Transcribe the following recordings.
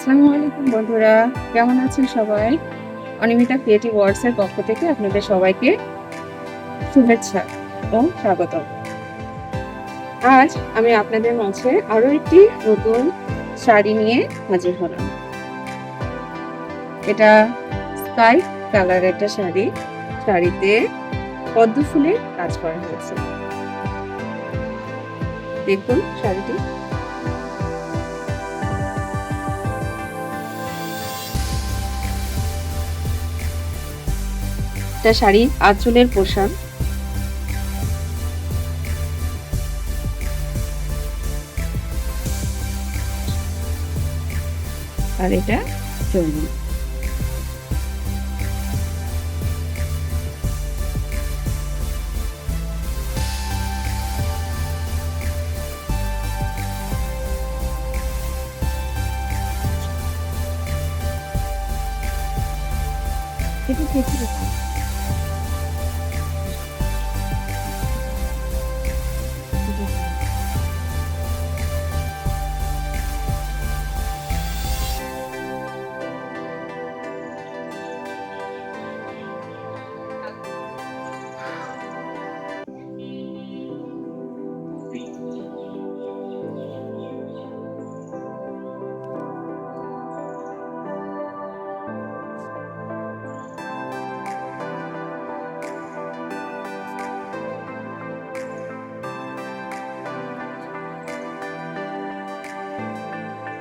আসসালামু আলাইকুম বন্ধুরা, কেমন আছেন সবাই? অনিমিতা ক্রিয়েটিভ ওয়ার্ডস এর পক্ষ থেকে আপনাদের সবাইকে শুভেচ্ছা ও স্বাগতম। আজ আমি আপনাদের মাঝে আরো একটি নতুন শাড়ি নিয়ে হাজির হলাম। এটা স্কাই কালার একটা শাড়ি। শাড়িতে পদ্ম ফুলের কাজ করা হয়েছে। দেখুন শাড়িটি। এটা শাড়ির আঁচলের পোশাক। আর এটা চুড়ি। এটা দেখতে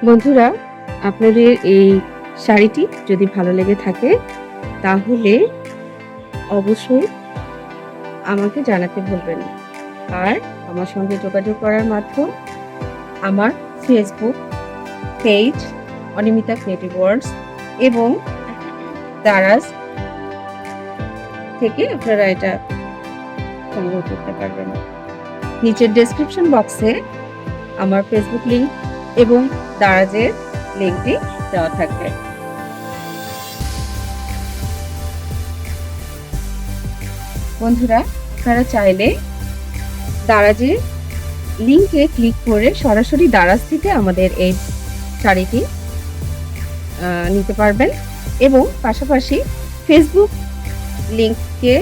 বন্ধুরা, আপনাদের এই শাড়িটি যদি ভালো লেগে থাকে তাহলে অবশ্যই আমাকে জানাতে ভুলবেন না। আর আমার সঙ্গে যোগাযোগ করার মাধ্যম আমার ফেসবুক পেজ অনিমিতা ক্রিয়েটিভ ওয়ার্ডস এবং দারাজ থেকে আপনারা এটা সংগ্রহ করতে পারবেন। নিচের ডেসক্রিপশন বক্সে আমার ফেসবুক লিংক এবং দারাজের লিংকটি দেওয়া থাকবে। বন্ধুরা, আপনারা চাইলে দারাজের লিংকে ক্লিক করে সরাসরি দারাজ থেকে আমাদের এই শাড়িটি নিতে পারবেন এবং পাশাপাশি ফেসবুক লিংকে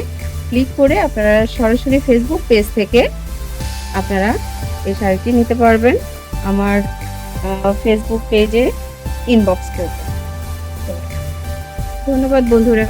ক্লিক করে আপনারা সরাসরি ফেসবুক পেজ থেকে আপনারা এই শাড়িটি নিতে পারবেন আমার ফেসবুক পেজে ইনবক্স করতে। ধন্যবাদ বন্ধুরা।